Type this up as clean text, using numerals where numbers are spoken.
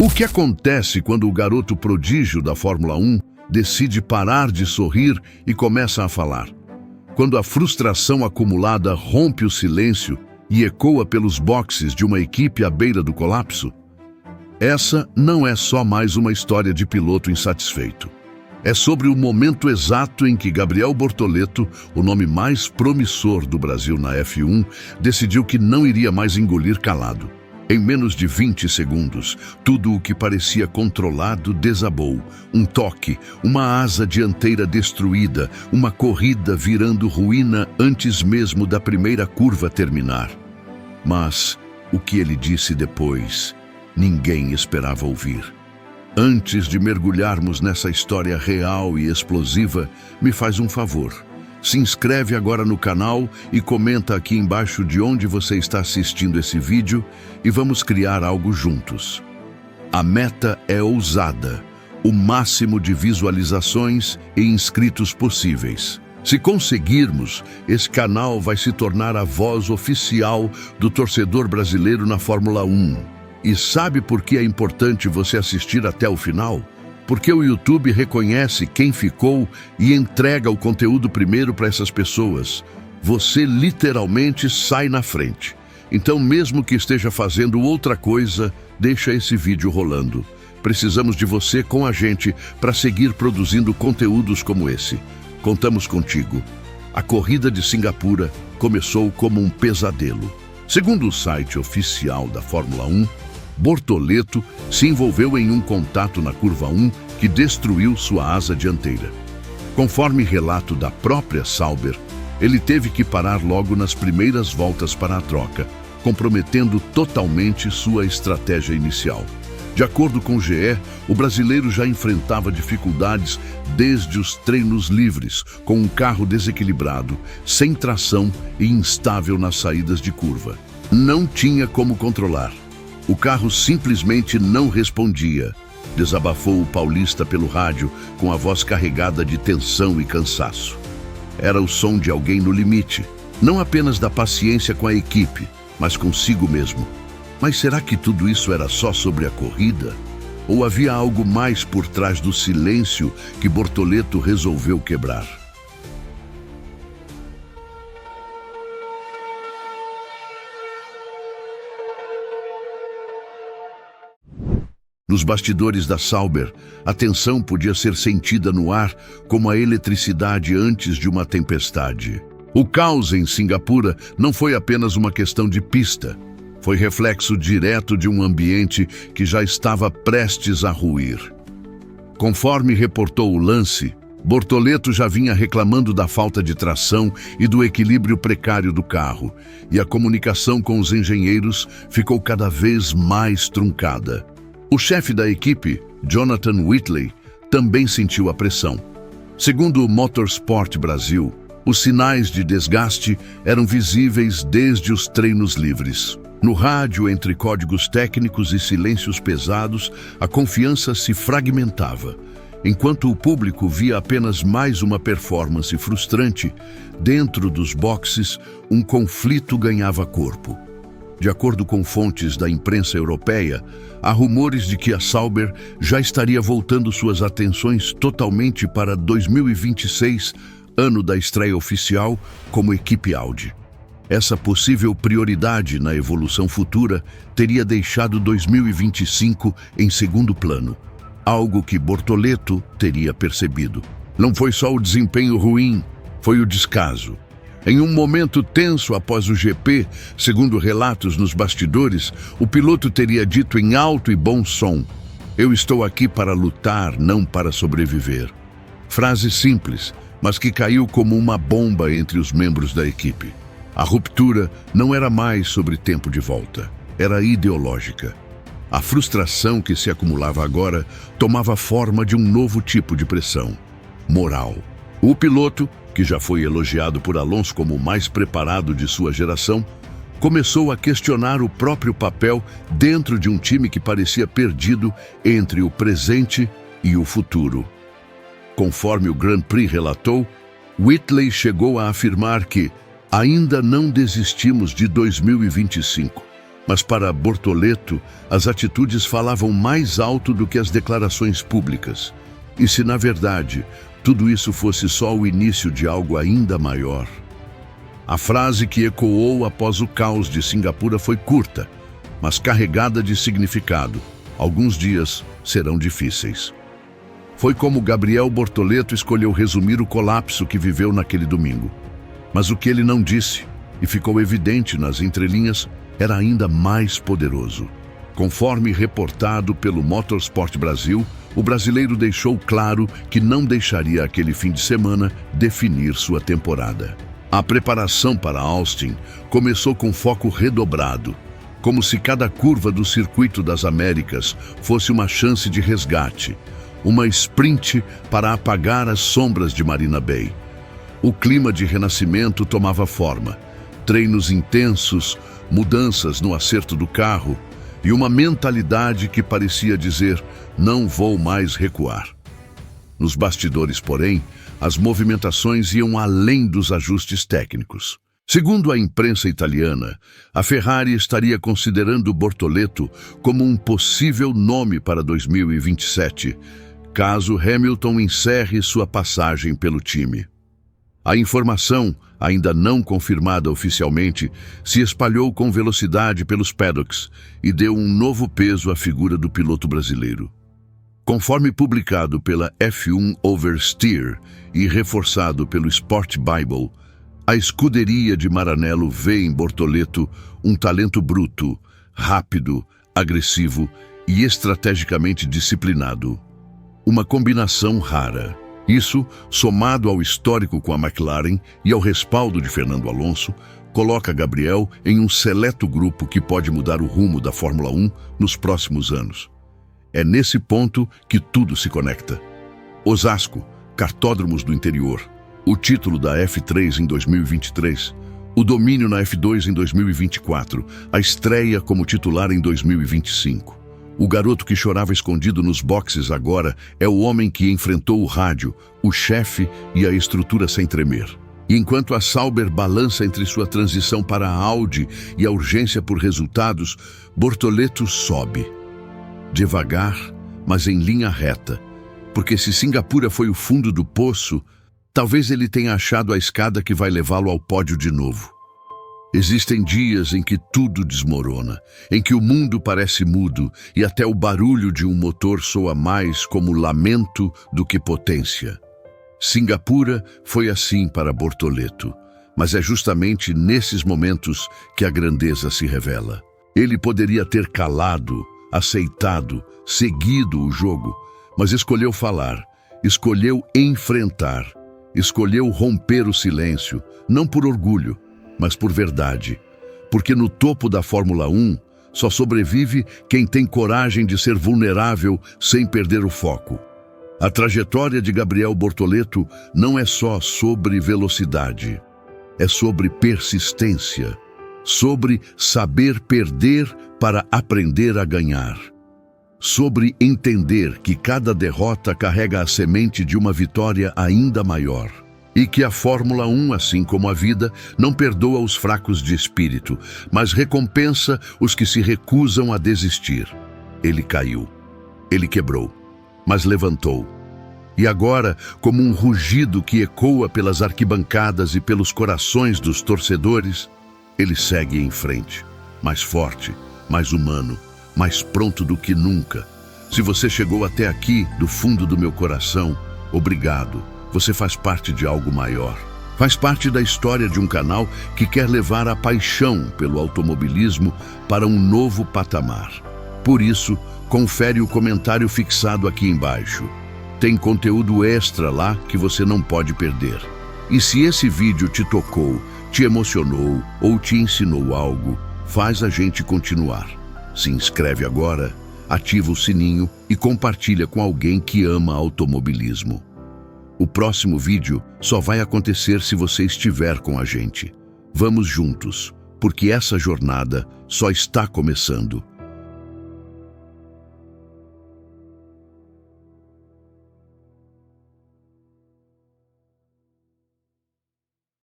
O que acontece quando o garoto prodígio da Fórmula 1 decide parar de sorrir e começa a falar? Quando a frustração acumulada rompe o silêncio e ecoa pelos boxes de uma equipe à beira do colapso? Essa não é só mais uma história de piloto insatisfeito. É sobre o momento exato em que Gabriel Bortoleto, o nome mais promissor do Brasil na F1, decidiu que não iria mais engolir calado. Em menos de 20 segundos, tudo o que parecia controlado desabou. Um toque, uma asa dianteira destruída, uma corrida virando ruína antes mesmo da primeira curva terminar. Mas o que ele disse depois, ninguém esperava ouvir. Antes de mergulharmos nessa história real e explosiva, me faz um favor. Se inscreve agora no canal e comenta aqui embaixo de onde você está assistindo esse vídeo e vamos criar algo juntos. A meta é ousada, o máximo de visualizações e inscritos possíveis. Se conseguirmos, esse canal vai se tornar a voz oficial do torcedor brasileiro na Fórmula 1. E sabe por que é importante você assistir até o final? Porque o YouTube reconhece quem ficou e entrega o conteúdo primeiro para essas pessoas. Você literalmente sai na frente. Então, mesmo que esteja fazendo outra coisa, deixa esse vídeo rolando. Precisamos de você com a gente para seguir produzindo conteúdos como esse. Contamos contigo. A corrida de Singapura começou como um pesadelo. Segundo o site oficial da Fórmula 1, Bortoleto se envolveu em um contato na curva 1 que destruiu sua asa dianteira. Conforme relato da própria Sauber, ele teve que parar logo nas primeiras voltas para a troca, comprometendo totalmente sua estratégia inicial. De acordo com o GE, o brasileiro já enfrentava dificuldades desde os treinos livres, com um carro desequilibrado, sem tração e instável nas saídas de curva. Não tinha como controlar. O carro simplesmente não respondia, desabafou o paulista pelo rádio com a voz carregada de tensão e cansaço. Era o som de alguém no limite, não apenas da paciência com a equipe, mas consigo mesmo. Mas será que tudo isso era só sobre a corrida? Ou havia algo mais por trás do silêncio que Bortoleto resolveu quebrar? Nos bastidores da Sauber, a tensão podia ser sentida no ar como a eletricidade antes de uma tempestade. O caos em Singapura não foi apenas uma questão de pista. Foi reflexo direto de um ambiente que já estava prestes a ruir. Conforme reportou o Lance, Bortoleto já vinha reclamando da falta de tração e do equilíbrio precário do carro, e a comunicação com os engenheiros ficou cada vez mais truncada. O chefe da equipe, Jonathan Whitley, também sentiu a pressão. Segundo o Motorsport Brasil, os sinais de desgaste eram visíveis desde os treinos livres. No rádio, entre códigos técnicos e silêncios pesados, a confiança se fragmentava. Enquanto o público via apenas mais uma performance frustrante, dentro dos boxes, um conflito ganhava corpo. De acordo com fontes da imprensa europeia, há rumores de que a Sauber já estaria voltando suas atenções totalmente para 2026, ano da estreia oficial, como equipe Audi. Essa possível prioridade na evolução futura teria deixado 2025 em segundo plano, algo que Bortoleto teria percebido. Não foi só o desempenho ruim, foi o descaso. Em um momento tenso após o GP, segundo relatos nos bastidores, o piloto teria dito em alto e bom som: "Eu estou aqui para lutar, não para sobreviver." Frase simples, mas que caiu como uma bomba entre os membros da equipe. A ruptura não era mais sobre tempo de volta, era ideológica. A frustração que se acumulava agora tomava forma de um novo tipo de pressão: moral. O piloto, que já foi elogiado por Alonso como o mais preparado de sua geração, começou a questionar o próprio papel dentro de um time que parecia perdido entre o presente e o futuro. Conforme o Grand Prix relatou, Whitley chegou a afirmar que ainda não desistimos de 2025. Mas para Bortoleto, as atitudes falavam mais alto do que as declarações públicas. E se, na verdade, tudo isso fosse só o início de algo ainda maior? A frase que ecoou após o caos de Singapura foi curta, mas carregada de significado. Alguns dias serão difíceis. Foi como Gabriel Bortoleto escolheu resumir o colapso que viveu naquele domingo. Mas o que ele não disse, e ficou evidente nas entrelinhas, era ainda mais poderoso. Conforme reportado pelo Motorsport Brasil, o brasileiro deixou claro que não deixaria aquele fim de semana definir sua temporada. A preparação para Austin começou com foco redobrado, como se cada curva do Circuito das Américas fosse uma chance de resgate, uma sprint para apagar as sombras de Marina Bay. O clima de renascimento tomava forma, treinos intensos, mudanças no acerto do carro e uma mentalidade que parecia dizer: não vou mais recuar. Nos bastidores, porém, as movimentações iam além dos ajustes técnicos. Segundo a imprensa italiana, a Ferrari estaria considerando Bortoleto como um possível nome para 2027, caso Hamilton encerre sua passagem pelo time. A informação, ainda não confirmada oficialmente, se espalhou com velocidade pelos paddocks e deu um novo peso à figura do piloto brasileiro. Conforme publicado pela F1 Oversteer e reforçado pelo Sport Bible, a escuderia de Maranello vê em Bortoleto um talento bruto, rápido, agressivo e estrategicamente disciplinado. Uma combinação rara. Isso, somado ao histórico com a McLaren e ao respaldo de Fernando Alonso, coloca Gabriel em um seleto grupo que pode mudar o rumo da Fórmula 1 nos próximos anos. É nesse ponto que tudo se conecta. Osasco, cartódromos do interior, o título da F3 em 2023, o domínio na F2 em 2024, a estreia como titular em 2025. O garoto que chorava escondido nos boxes agora é o homem que enfrentou o rádio, o chefe e a estrutura sem tremer. E enquanto a Sauber balança entre sua transição para a Audi e a urgência por resultados, Bortoleto sobe. Devagar, mas em linha reta, porque se Singapura foi o fundo do poço, talvez ele tenha achado a escada que vai levá-lo ao pódio de novo. Existem dias em que tudo desmorona, em que o mundo parece mudo e até o barulho de um motor soa mais como lamento do que potência. Singapura foi assim para Bortoleto, mas é justamente nesses momentos que a grandeza se revela. Ele poderia ter calado, aceitado, seguido o jogo, mas escolheu falar, escolheu enfrentar, escolheu romper o silêncio, não por orgulho, mas por verdade. Porque no topo da Fórmula 1, só sobrevive quem tem coragem de ser vulnerável sem perder o foco. A trajetória de Gabriel Bortoleto não é só sobre velocidade, é sobre persistência, sobre saber perder para aprender a ganhar, sobre entender que cada derrota carrega a semente de uma vitória ainda maior. E que a Fórmula 1, assim como a vida, não perdoa os fracos de espírito, mas recompensa os que se recusam a desistir. Ele caiu, ele quebrou, mas levantou. E agora, como um rugido que ecoa pelas arquibancadas e pelos corações dos torcedores, ele segue em frente, mais forte, mais humano, mais pronto do que nunca. Se você chegou até aqui, do fundo do meu coração, obrigado. Você faz parte de algo maior. Faz parte da história de um canal que quer levar a paixão pelo automobilismo para um novo patamar. Por isso, confere o comentário fixado aqui embaixo. Tem conteúdo extra lá que você não pode perder. E se esse vídeo te tocou, te emocionou ou te ensinou algo, faz a gente continuar. Se inscreve agora, ativa o sininho e compartilha com alguém que ama automobilismo. O próximo vídeo só vai acontecer se você estiver com a gente. Vamos juntos, porque essa jornada só está começando.